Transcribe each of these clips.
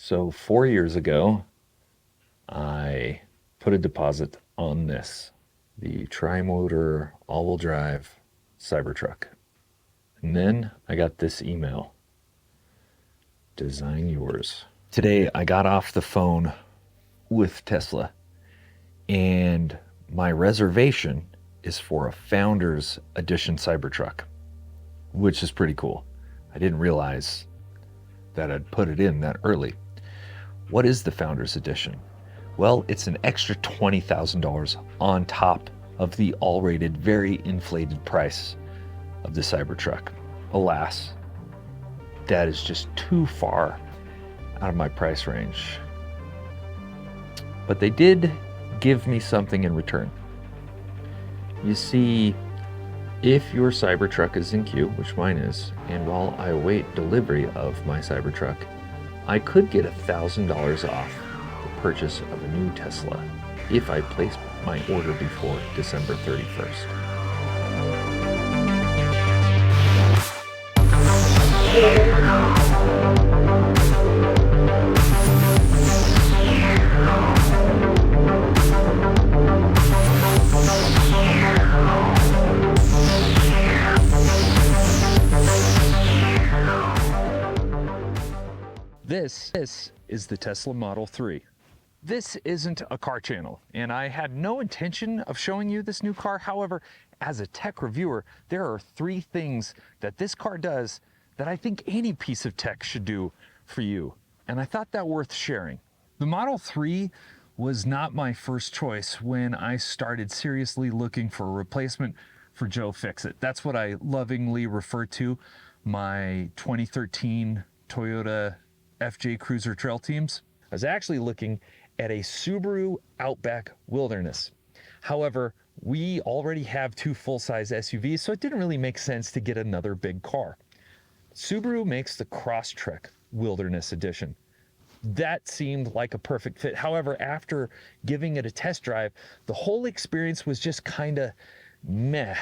So 4 years ago, I put a deposit on this, the tri-motor all-wheel drive Cybertruck. And then I got this email, design yours. Today I got off the phone with Tesla and my reservation is for a Founders Edition Cybertruck, which is pretty cool. I didn't realize that I'd put it in that early. What is the Founders Edition? Well, it's an extra $20,000 on top of the all-rated, very inflated price of the Cybertruck. Alas, that is just too far out of my price range. But they did give me something in return. You see, if your Cybertruck is in queue, which mine is, and while I await delivery of my Cybertruck, I could get $1,000 off the purchase of a new Tesla if I place my order before December 31st. This is the Tesla Model 3. This isn't a car channel, and I had no intention of showing you this new car. However, as a tech reviewer, there are 3 things that this car does that I think any piece of tech should do for you, and I thought that worth sharing. The Model 3 was not my first choice when I started seriously looking for a replacement for Joe Fix-It. That's what I lovingly refer to my 2013 Toyota FJ Cruiser Trail Teams. I was actually looking at a Subaru Outback Wilderness. However, we already have 2 full-size SUVs, so it didn't really make sense to get another big car. Subaru makes the Crosstrek Wilderness Edition. That seemed like a perfect fit. However, after giving it a test drive, the whole experience was just kind of meh.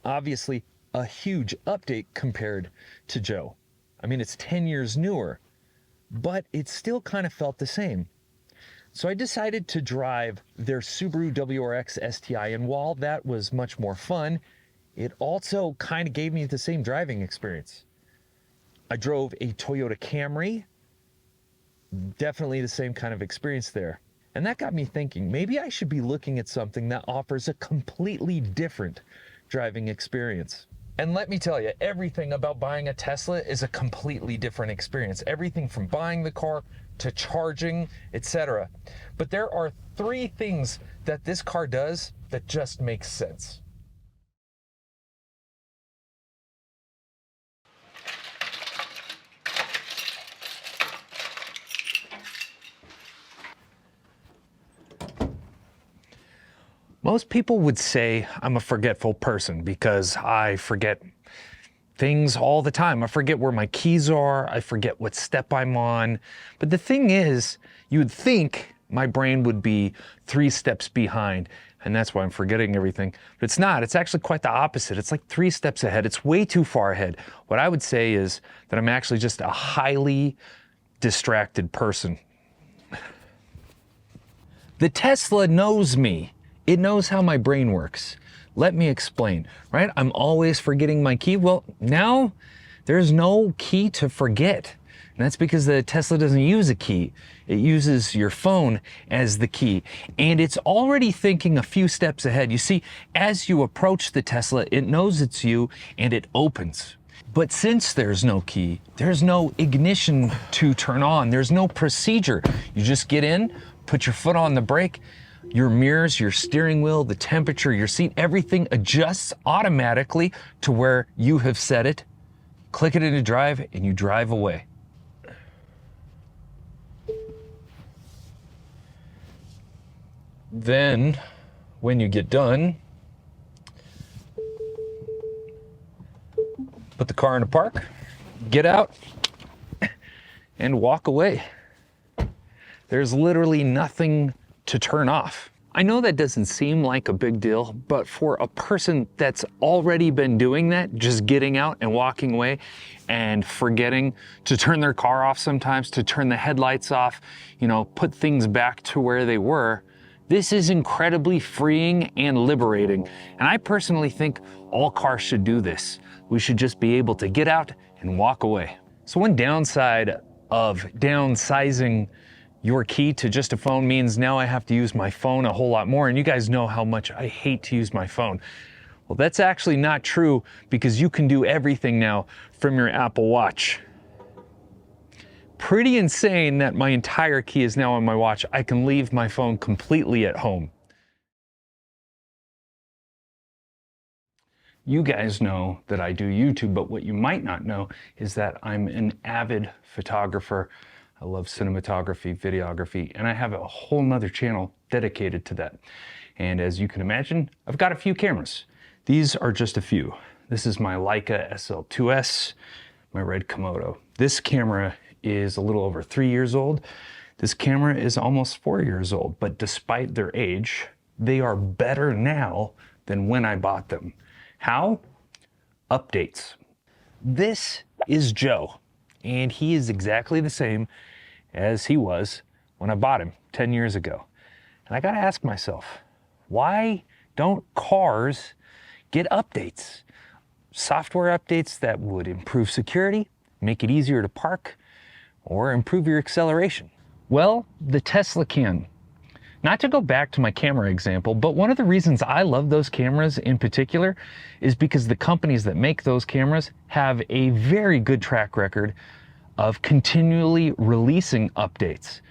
Obviously, a huge update compared to Joe. I mean, it's 10 years newer, but it still kind of felt the same. So I decided to drive their Subaru WRX STI, and while that was much more fun, it also kind of gave me the same driving experience. I drove a Toyota Camry, definitely the same kind of experience there. And that got me thinking, maybe I should be looking at something that offers a completely different driving experience. And let me tell you, everything about buying a Tesla is a completely different experience. Everything from buying the car to charging, etc. But there are 3 things that this car does that just makes sense. Most people would say I'm a forgetful person because I forget things all the time. I forget where my keys are. I forget what step I'm on. But the thing is, you would think my brain would be 3 steps behind, and that's why I'm forgetting everything. But it's not. It's actually quite the opposite. It's like 3 steps ahead. It's way too far ahead. What I would say is that I'm actually just a highly distracted person. The Tesla knows me. It knows how my brain works. Let me explain, right? I'm always forgetting my key. Well, now there's no key to forget. And that's because the Tesla doesn't use a key. It uses your phone as the key. And it's already thinking a few steps ahead. You see, as you approach the Tesla, it knows it's you and it opens. But since there's no key, there's no ignition to turn on. There's no procedure. You just get in, put your foot on the brake, your mirrors, your steering wheel, the temperature, your seat, everything adjusts automatically to where you have set it. Click it into drive and you drive away. Then, when you get done, put the car in a park, get out, and walk away. There's literally nothing to turn off. I know that doesn't seem like a big deal, but for a person that's already been doing that, just getting out and walking away and forgetting to turn their car off sometimes, to turn the headlights off, you know, put things back to where they were, this is incredibly freeing and liberating. And I personally think all cars should do this. We should just be able to get out and walk away. So one downside of downsizing your key to just a phone means now I have to use my phone a whole lot more, and you guys know how much I hate to use my phone. Well, that's actually not true, because you can do everything now from your Apple Watch. Pretty insane that my entire key is now on my watch. I can leave my phone completely at home. You guys know that I do YouTube, but what you might not know is that I'm an avid photographer. I love cinematography, videography, and I have a whole nother channel dedicated to that. And as you can imagine, I've got a few cameras. These are just a few. This is my Leica SL2S, my red Komodo. This camera is a little over 3 years old. This camera is almost 4 years old, but despite their age, they are better now than when I bought them. How? Updates. This is Joe, and he is exactly the same as he was when I bought him 10 years ago. And I gotta ask myself, why don't cars get updates? Software updates that would improve security, make it easier to park, or improve your acceleration. Well, the Tesla can. Not to go back to my camera example, but one of the reasons I love those cameras in particular is because the companies that make those cameras have a very good track record of continually releasing updates.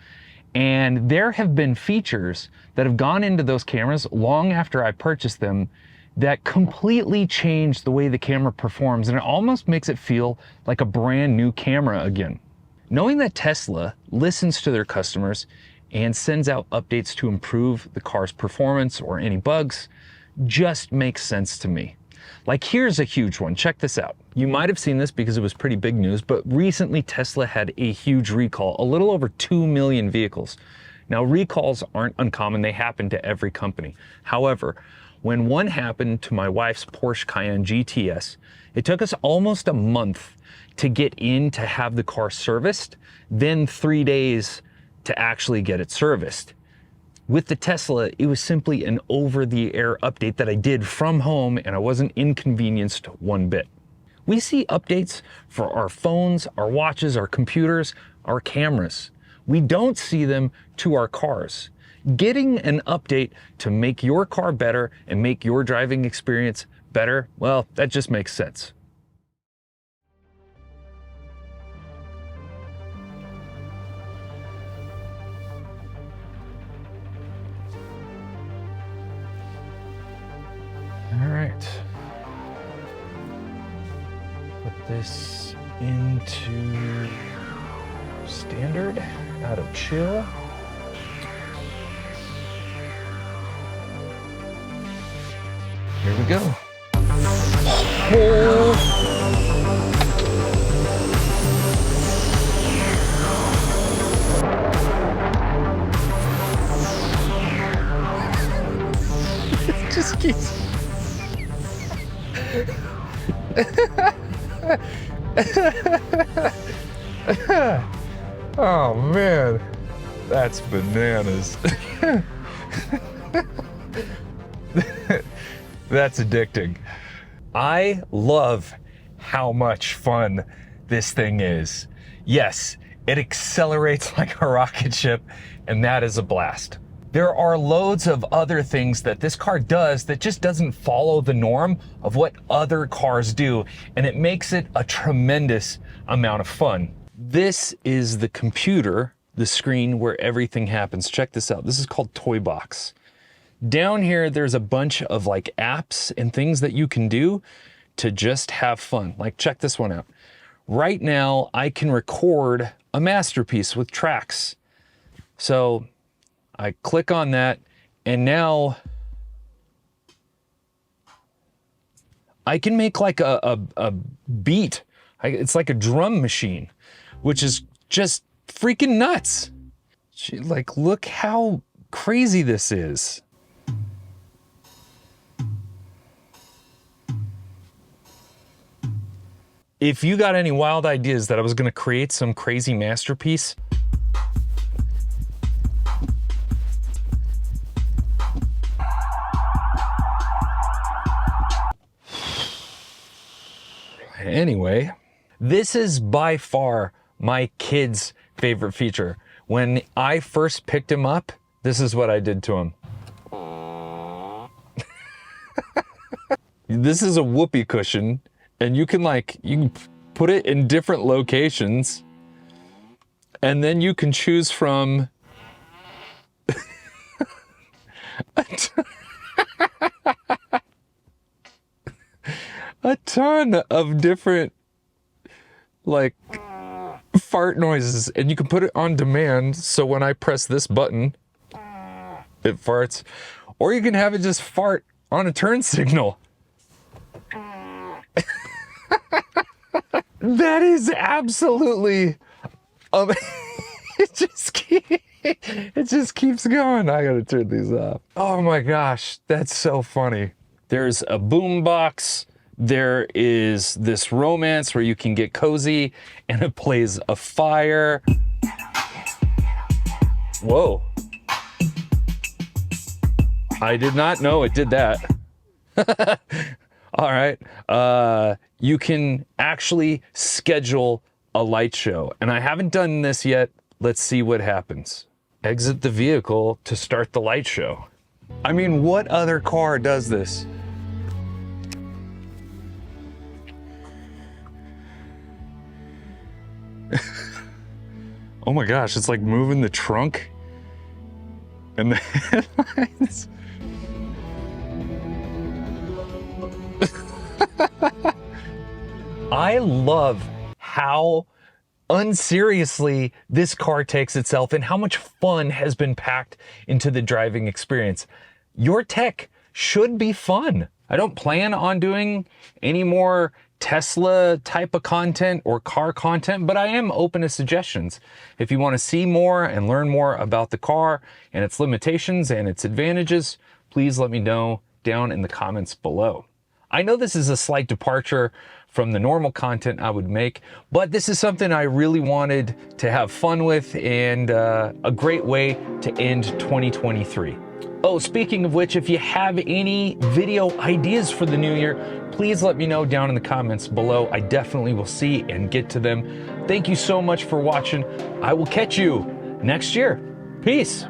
And there have been features that have gone into those cameras long after I purchased them that completely change the way the camera performs, and it almost makes it feel like a brand new camera again. Knowing that Tesla listens to their customers and sends out updates to improve the car's performance or any bugs just makes sense to me. Like, here's a huge one. Check this out. You might have seen this because it was pretty big news, but recently Tesla had a huge recall, a little over 2 million vehicles. Now, recalls aren't uncommon. They happen to every company. However, when one happened to my wife's Porsche Cayenne GTS, it took us almost a month to get in to have the car serviced, then 3 days to actually get it serviced. With the Tesla, it was simply an over-the-air update that I did from home, and I wasn't inconvenienced one bit. We see updates for our phones, our watches, our computers, our cameras. We don't see them to our cars. Getting an update to make your car better and make your driving experience better, well, that just makes sense. All right, put this into standard, out of chill. Here we go. Oh. It just keeps. Oh man, that's bananas. That's addicting. I love how much fun this thing is. Yes, it accelerates like a rocket ship, and that is a blast. There are loads of other things that this car does that just doesn't follow the norm of what other cars do, and it makes it a tremendous amount of fun. This is the computer, the screen where everything happens. Check this out. This is called Toybox. Down here, there's a bunch of like apps and things that you can do to just have fun. Like, check this one out. Right now, I can record a masterpiece with tracks. So I click on that, and now I can make like a beat. It's like a drum machine, which is just freaking nuts. Like, look how crazy this is. If you got any wild ideas that I was gonna create some crazy masterpiece, anyway, this is by far my kid's favorite feature. When I first picked him up, this is what I did to him. This is a whoopee cushion, and you can put it in different locations, and then you can choose from a ton of different fart noises, and you can put it on demand, so when I press this button it farts, or you can have it just fart on a turn signal. That is absolutely it just keeps going. I gotta turn these off. Oh my gosh, that's so funny. There's a boom box. There is this romance where you can get cozy, and it plays a fire. Whoa. I did not know it did that. All right. You can actually schedule a light show, and I haven't done this yet. Let's see what happens. Exit the vehicle to start the light show. I mean, what other car does this? Oh my gosh, it's like moving the trunk and the headlights. I love how unseriously this car takes itself and how much fun has been packed into the driving experience. Your tech should be fun. I don't plan on doing any more Tesla type of content or car content, but I am open to suggestions. If you want to see more and learn more about the car and its limitations and its advantages, please let me know down in the comments below. I know this is a slight departure from the normal content I would make, but this is something I really wanted to have fun with, and a great way to end 2023. Oh, speaking of which, if you have any video ideas for the new year, please let me know down in the comments below. I definitely will see and get to them. Thank you so much for watching. I will catch you next year. Peace.